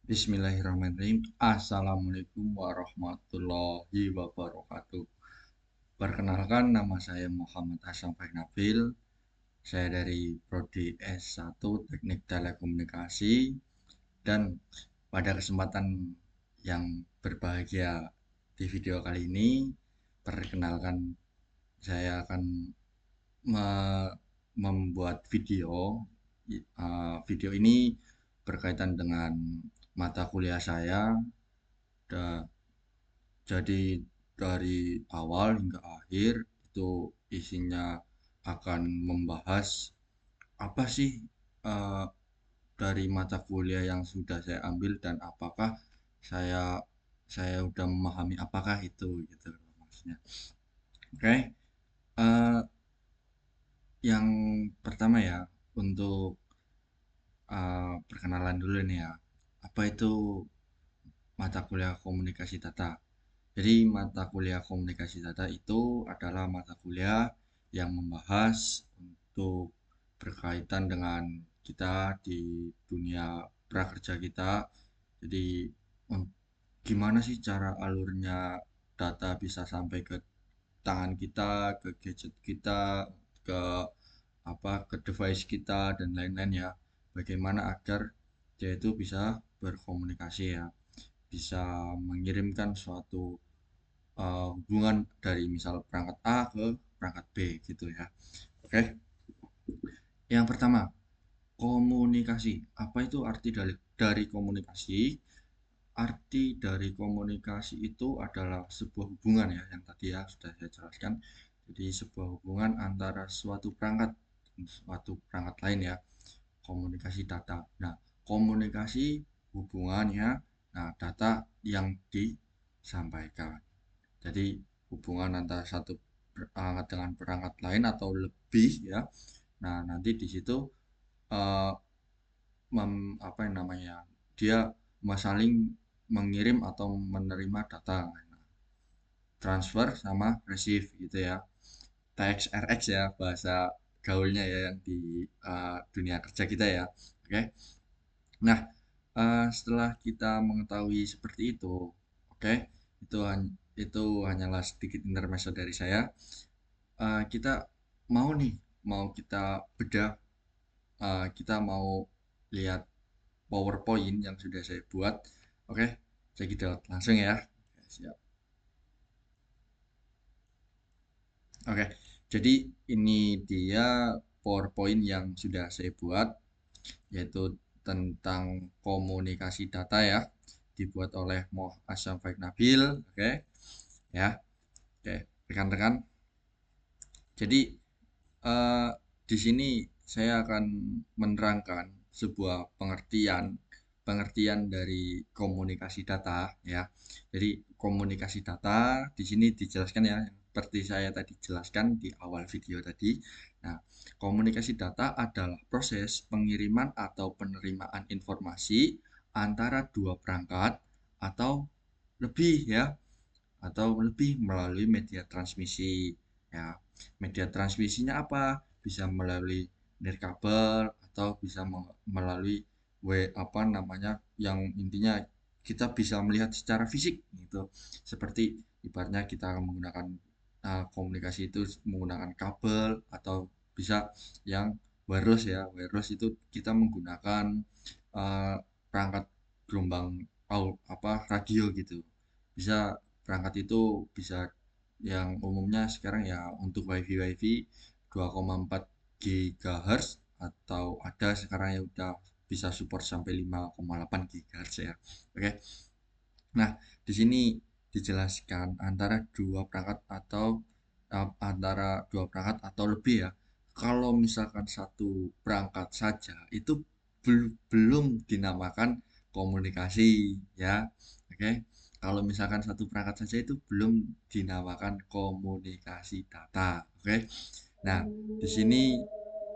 Bismillahirrahmanirrahim. Assalamualaikum warahmatullahi wabarakatuh. Perkenalkan, nama saya Muhammad Hasan Nabil. Saya dari Prodi S1 Teknik Telekomunikasi, dan pada kesempatan yang berbahagia di video kali ini, perkenalkan, saya akan membuat video. Video ini berkaitan dengan mata kuliah saya. Jadi dari awal hingga akhir itu isinya akan membahas apa sih eh, dari mata kuliah yang sudah saya ambil, dan apakah saya saya udah memahami apakah itu, gitu maksudnya. Oke, eh, yang pertama ya, untuk perkenalan dulu nih ya. Apa itu mata kuliah komunikasi data? Jadi mata kuliah komunikasi data itu adalah mata kuliah yang membahas untuk berkaitan dengan kita di dunia prakerja kita. Jadi gimana sih cara alurnya data bisa sampai ke tangan kita, ke gadget kita, ke ke device kita dan lain-lain ya. Bagaimana agar dia itu bisa berkomunikasi ya, bisa mengirimkan suatu hubungan dari misal perangkat A ke perangkat B, gitu ya. Oke, yang pertama, komunikasi. Apa itu arti dari komunikasi? Arti dari komunikasi itu adalah sebuah hubungan ya, yang tadi ya sudah saya jelaskan. Jadi sebuah hubungan antara suatu perangkat dan suatu perangkat lain ya. Komunikasi data. Nah, komunikasi hubungannya, nah data yang disampaikan. Jadi hubungan antara satu perangkat dengan perangkat lain atau lebih ya. Nah, nanti di situ eh, apa yang namanya? Dia saling mengirim atau menerima data. Nah, transfer sama receive gitu ya. TXRX ya, bahasa gaulnya ya, yang di dunia kerja kita ya. Oke. Nah, setelah kita mengetahui seperti itu, oke, itu hanyalah sedikit intermezzo dari saya. Kita mau nih, mau kita bedah, kita mau lihat PowerPoint yang sudah saya buat. Oke, saya gitu langsung ya. Oke, siap. Oke, jadi ini dia PowerPoint yang sudah saya buat, yaitu tentang komunikasi data ya, dibuat oleh Moh Asyam Faik Nabil. Oke ya, oke rekan-rekan. Jadi eh, di sini saya akan menerangkan sebuah pengertian pengertian dari komunikasi data ya. Jadi komunikasi data di sini dijelaskan ya, seperti saya tadi jelaskan di awal video tadi. Nah, komunikasi data adalah proses pengiriman atau penerimaan informasi antara dua perangkat atau lebih ya, atau lebih melalui media transmisi ya. Media transmisinya apa? Bisa melalui nirkabel atau bisa melalui apa namanya, yang intinya kita bisa melihat secara fisik gitu. Seperti ibaratnya kita menggunakan komunikasi itu menggunakan kabel, atau bisa yang wireless ya. Wireless itu kita menggunakan uh, perangkat gelombang radio gitu. Bisa perangkat itu bisa yang umumnya sekarang ya, untuk wifi 2,4 GHz, atau ada sekarang yang udah bisa support sampai 5,8 GHz ya. Oke. Nah, di sini dijelaskan antara dua perangkat atau lebih ya. Kalau misalkan satu perangkat saja itu belum dinamakan komunikasi ya. Oke. Kalau misalkan satu perangkat saja itu belum dinamakan komunikasi data. Oke. Nah, di sini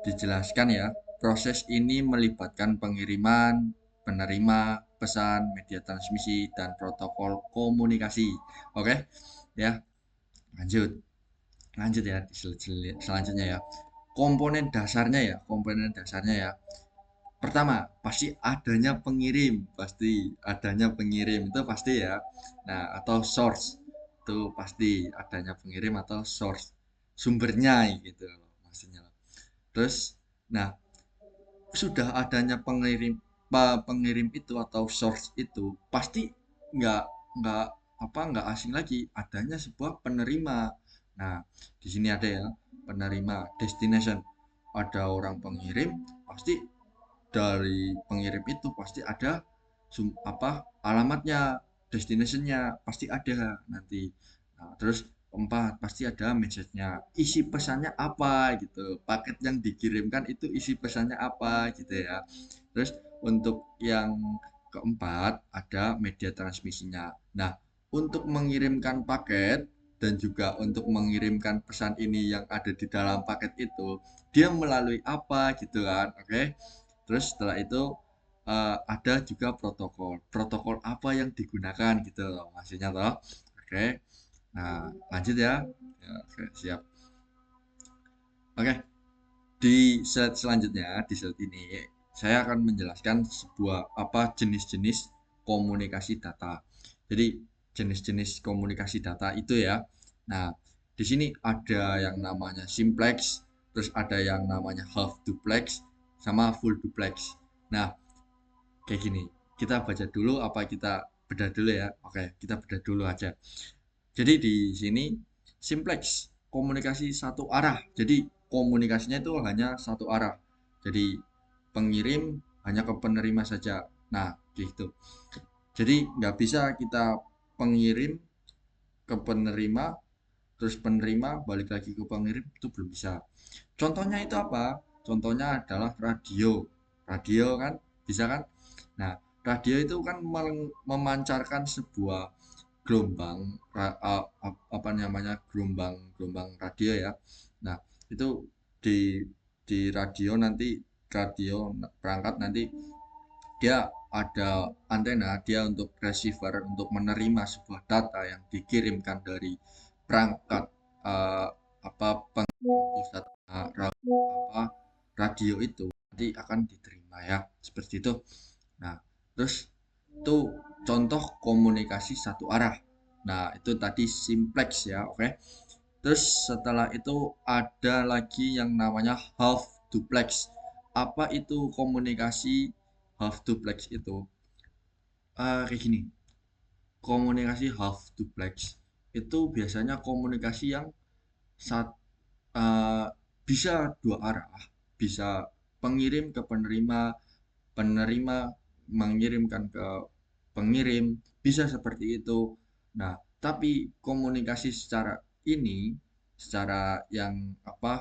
dijelaskan ya, proses ini melibatkan pengiriman, penerima, pesan, media transmisi, dan protokol komunikasi. Oke, ya, lanjut. Lanjut ya, selanjutnya ya. Komponen dasarnya ya, pertama pasti adanya pengirim, pasti adanya pengirim itu pasti ya. Nah, atau source itu pasti adanya pengirim atau source sumbernya gitu loh maksudnya. Terus, nah, sudah adanya pengirim itu atau source itu pasti nggak nggak nggak asing lagi adanya sebuah penerima. Nah, di sini ada ya penerima destination, ada orang pengirim, pasti dari pengirim itu pasti ada alamatnya, destinationnya pasti ada nanti. Nah, terus keempat pasti ada message-nya, isi pesannya apa gitu, paket yang dikirimkan itu isi pesannya apa gitu ya. Terus untuk yang keempat ada media transmisinya. Nah, untuk mengirimkan paket dan juga untuk mengirimkan pesan ini yang ada di dalam paket itu dia melalui apa gitu kan, oke. Terus setelah itu ada juga protokol. Protokol apa yang digunakan gitu loh maksudnya toh. Oke. Nah, lanjut ya. Ya, oke, siap. Oke, di slide selanjutnya, di slide ini saya akan menjelaskan sebuah jenis-jenis komunikasi data. Jadi jenis-jenis komunikasi data itu ya. Nah, di sini ada yang namanya simplex, terus ada yang namanya half duplex, sama full duplex. Nah, kayak gini, kita baca dulu apa kita bedah dulu ya. Oke, kita bedah dulu aja. Jadi di sini simplex komunikasi satu arah. Jadi komunikasinya itu hanya satu arah. Jadi pengirim hanya ke penerima saja. Nah, gitu. Jadi nggak bisa kita pengirim ke penerima, terus penerima balik lagi ke pengirim, itu belum bisa. Contohnya itu apa? Contohnya adalah radio. Radio kan bisa kan? Nah, radio itu kan memancarkan sebuah gelombang apa namanya, gelombang gelombang radio ya. Nah, itu di radio nanti, radio perangkat nanti dia ada antena, dia untuk receiver untuk menerima sebuah data yang dikirimkan dari perangkat eh, apa pusat apa radio itu nanti akan diterima ya seperti itu. Nah, terus itu contoh komunikasi satu arah. Nah, itu tadi simplex ya, oke. Terus setelah itu ada lagi yang namanya half duplex. Apa itu komunikasi half duplex itu? Kayak gini, komunikasi half duplex itu biasanya komunikasi yang saat eh, bisa dua arah, bisa pengirim ke penerima, penerima mengirimkan ke pengirim, bisa seperti itu. Nah, tapi komunikasi secara ini, secara yang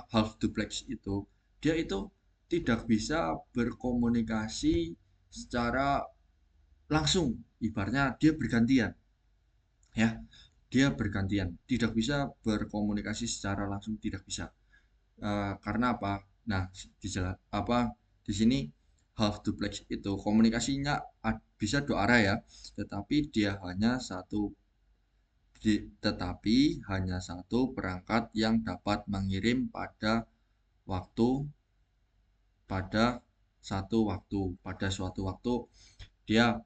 half duplex itu, dia itu tidak bisa berkomunikasi secara langsung, ibaratnya dia bergantian ya, dia bergantian, tidak bisa berkomunikasi secara langsung, tidak bisa. Karena apa? Nah, di sini half duplex itu komunikasinya bisa dua arah ya, tetapi dia hanya satu tetapi hanya satu perangkat yang dapat mengirim waktu pada pada suatu waktu dia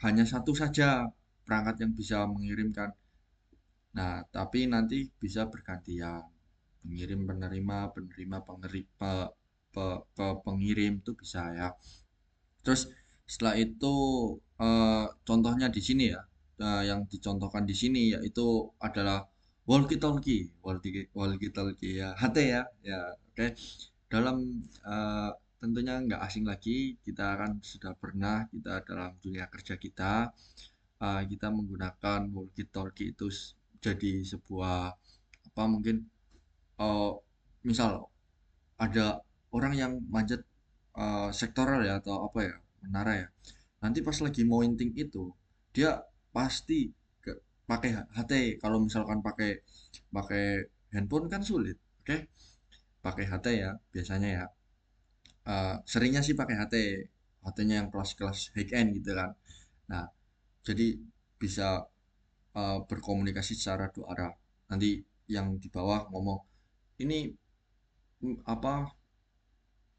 hanya satu saja perangkat yang bisa mengirimkan. Nah, tapi nanti bisa bergantian. Pengirim penerima, penerima pengirim itu bisa ya. Terus setelah itu contohnya di sini ya. Nah, yang dicontohkan di sini yaitu adalah walkie talkie, walkie talkie ya, HT ya. Ya, oke. Dalam eh, tentunya nggak asing lagi, kita kan sudah pernah kita dalam dunia kerja kita kita menggunakan walkie talkie itu jadi sebuah mungkin eh, misal ada orang yang manjat sektoral ya atau apa ya, menara ya, nanti pas lagi mau inting itu dia pasti pakai HT. Kalau misalkan pakai pakai handphone kan sulit, oke. Pakai HT ya biasanya ya. Seringnya sih pakai HT, HT-nya yang kelas-kelas high end gitu kan. Nah, jadi bisa berkomunikasi secara dua arah. Nanti yang di bawah ngomong ini, apa,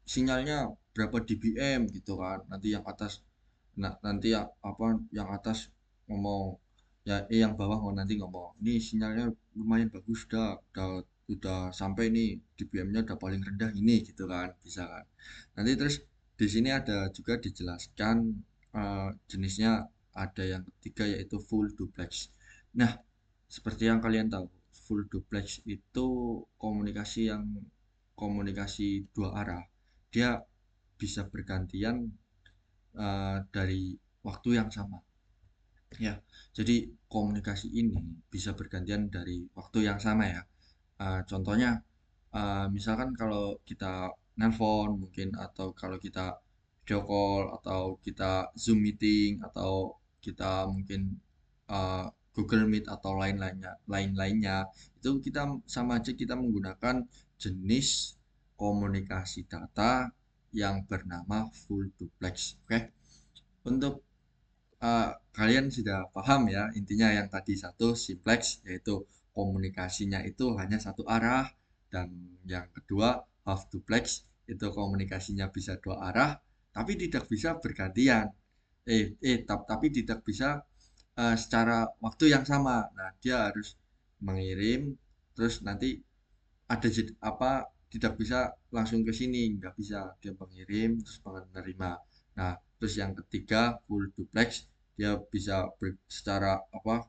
sinyalnya berapa dBm gitu kan. Nanti yang atas, nah nanti yang apa, yang atas ngomong, ya yang bawah nanti ngomong, ini sinyalnya lumayan bagus, udah sampai nih, dBm-nya udah paling rendah ini gitu kan, bisa kan. Nanti terus di sini ada juga dijelaskan jenisnya, ada yang ketiga yaitu full duplex. Nah, seperti yang kalian tahu, full duplex itu komunikasi dua arah. Dia bisa bergantian dari waktu yang sama. Ya, jadi komunikasi ini bisa bergantian dari waktu yang sama ya. Contohnya, misalkan kalau kita nelpon mungkin, atau kalau kita video call, atau kita Zoom meeting, atau kita mungkin uh, Google Meet atau lain-lainnya, itu kita sama aja kita menggunakan jenis komunikasi data yang bernama full duplex. Oke, untuk kalian sudah paham ya, intinya yang tadi satu simplex, yaitu komunikasinya itu hanya satu arah, dan yang kedua half duplex, itu komunikasinya bisa dua arah tapi tidak bisa bergantian, tapi tidak bisa secara waktu yang sama. Nah, dia harus mengirim, terus nanti ada apa, tidak bisa langsung ke sini, nggak bisa, dia mengirim terus menerima. Nah, terus yang ketiga full duplex, dia bisa secara apa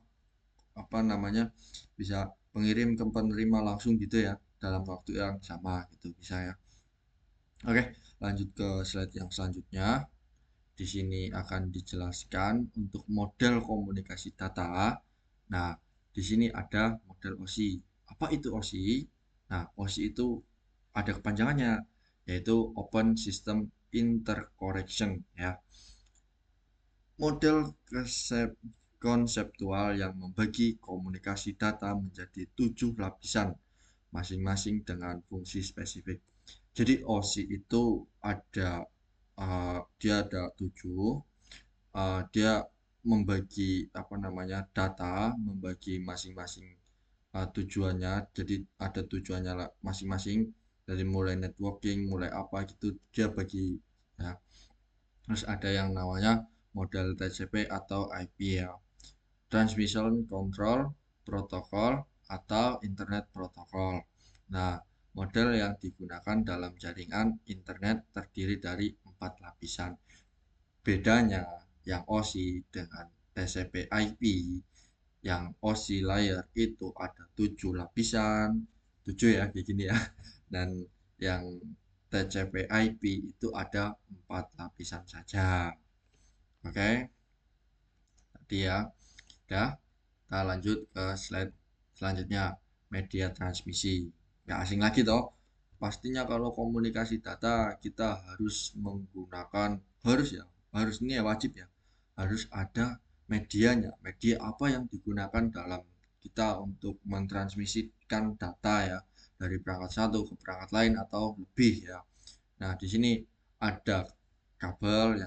apa namanya, bisa pengirim ke penerima langsung gitu ya, dalam waktu yang sama gitu bisa ya. Oke, lanjut ke slide yang selanjutnya. Di sini akan dijelaskan untuk model komunikasi data. Nah, di sini ada model OSI. Apa itu OSI? Nah, OSI itu ada kepanjangannya, yaitu Open System Interconnection ya. Model konseptual yang membagi komunikasi data menjadi 7 lapisan, masing-masing dengan fungsi spesifik. Jadi OSI itu ada, dia ada 7. Dia membagi apa namanya data, membagi masing-masing tujuannya. Jadi ada tujuannya masing-masing, dari mulai networking, mulai apa gitu dia bagi ya. Terus ada yang namanya model TCP atau IP ya, Transmission Control Protocol atau Internet Protocol. Nah, model yang digunakan dalam jaringan internet terdiri dari 4 lapisan. Bedanya yang OSI dengan TCP IP, yang OSI layer itu ada 7 lapisan, 7 ya kayak gini ya. Dan yang TCP IP itu ada 4 lapisan saja. Oke, tadi ya. Udah, kita lanjut ke slide selanjutnya, media transmisi. Gak asing lagi toh. Pastinya kalau komunikasi data kita harus menggunakan, harus ya, harus ini ya, wajib ya, harus ada medianya. Media apa yang digunakan dalam kita untuk mentransmisikan data ya, dari perangkat satu ke perangkat lain atau lebih ya. Nah, di sini ada kabel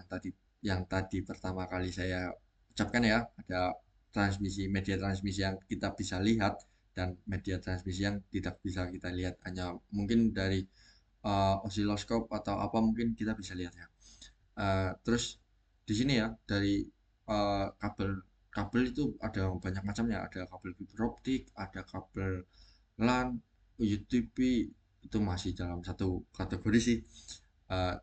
yang tadi pertama kali saya ucapkan ya, ada media transmisi yang kita bisa lihat, dan media transmisi yang tidak bisa kita lihat, hanya mungkin dari osiloskop atau apa mungkin kita bisa lihat ya. Terus di sini ya, dari kabel kabel itu ada banyak macamnya, ada kabel fiber optik, ada kabel LAN, UTP, itu masih dalam satu kategori sih.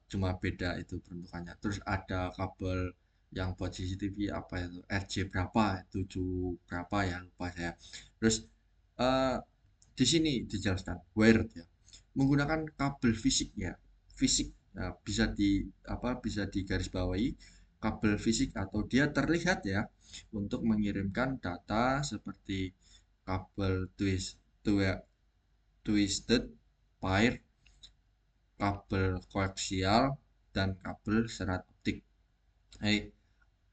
Cuma beda itu bentukannya. Terus ada kabel yang buat CCTV, apa itu, RJ berapa, 7 berapa ya, lupa saya. Terus uh, di sini dijelaskan wired ya, menggunakan kabel fisik ya, fisik. Nah, bisa digarisbawahi, kabel fisik atau dia terlihat ya, untuk mengirimkan data seperti kabel twisted pair, kabel koaksial, dan kabel serat optik.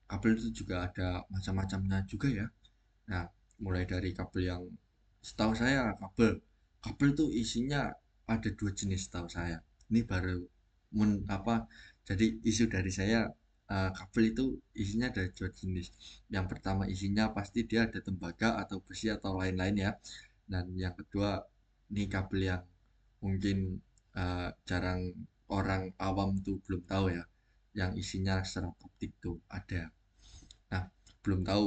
Kabel itu juga ada macam-macamnya juga ya. Nah, mulai dari kabel yang, setahu saya, kabel itu isinya ada 2 jenis setahu saya. Ini baru apa, jadi isu dari saya, kabel itu isinya ada 2 jenis. Yang pertama isinya pasti dia ada tembaga atau besi atau lain-lain ya. Dan yang kedua, ini kabel yang mungkin jarang orang awam tuh belum tahu ya, yang isinya serat optik tuh ada. Nah, belum tahu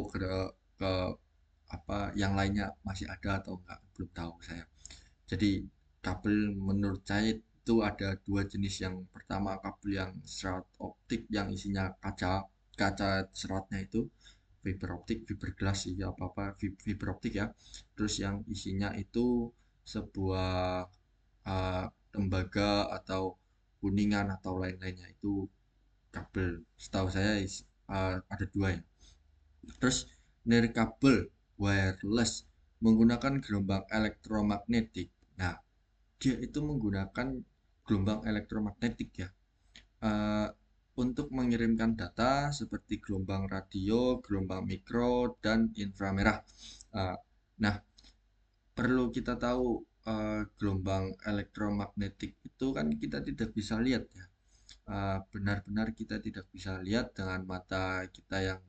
ke apa yang lainnya masih ada atau enggak, belum tahu saya. Jadi kabel menurut saya itu ada dua jenis. Yang pertama kabel yang serat optik yang isinya kaca, kaca seratnya itu fiber optik, fiberglass sih apa apa, fiber optik ya. Terus yang isinya itu sebuah uh, tembaga atau kuningan atau lain-lainnya itu kabel. Setahu saya ada dua ya. Terus nirkabel wireless menggunakan gelombang elektromagnetik. Nah, dia itu menggunakan gelombang elektromagnetik ya, eh, untuk mengirimkan data seperti gelombang radio, gelombang mikro, dan inframerah. Eh, nah, perlu kita tahu gelombang elektromagnetik itu kan kita tidak bisa lihat ya. Benar-benar kita tidak bisa lihat dengan mata kita yang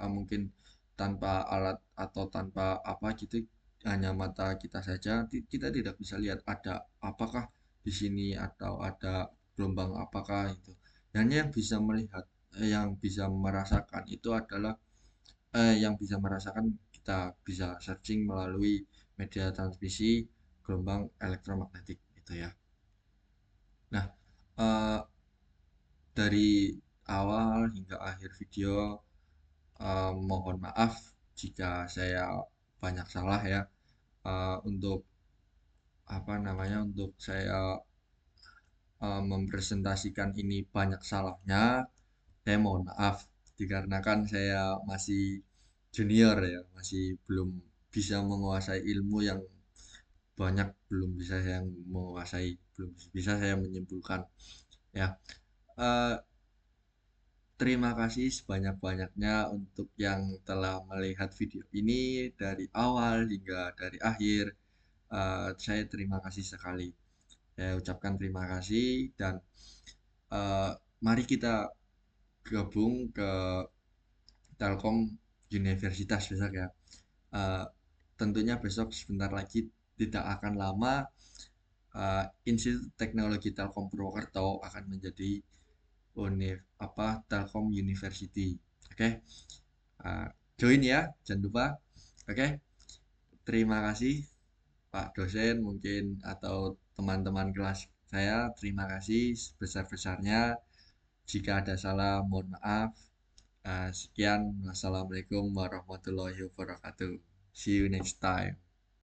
mungkin tanpa alat atau tanpa apa gitu, hanya mata kita saja kita tidak bisa lihat ada apakah di sini atau ada gelombang apakah itu. Dan yang bisa melihat, yang bisa merasakan itu adalah yang bisa merasakan, kita bisa searching melalui media transmisi gelombang elektromagnetik gitu ya. Nah, eh, dari awal hingga akhir video, mohon maaf jika saya banyak salah ya. Untuk apa namanya, untuk saya mempresentasikan ini banyak salahnya, saya mohon maaf dikarenakan saya masih junior ya, masih belum bisa menguasai ilmu yang banyak, belum bisa saya menguasai, belum bisa saya menyimpulkan ya. Eh, Terima kasih sebanyak-banyaknya untuk yang telah melihat video ini dari awal hingga dari akhir. Saya terima kasih sekali. Saya ucapkan terima kasih dan eh, mari kita gabung ke Telkom Universitas besok ya. Eh, Tentunya besok sebentar lagi, tidak akan lama, Institut Teknologi Telkom Purwokerto akan menjadi Telkom University. Oke. Uh, Join ya, jangan lupa. Oke. Terima kasih Pak dosen mungkin atau teman-teman kelas saya. Terima kasih sebesar-besarnya. Jika ada salah, mohon maaf. Sekian, wassalamualaikum warahmatullahi wabarakatuh. See you next time.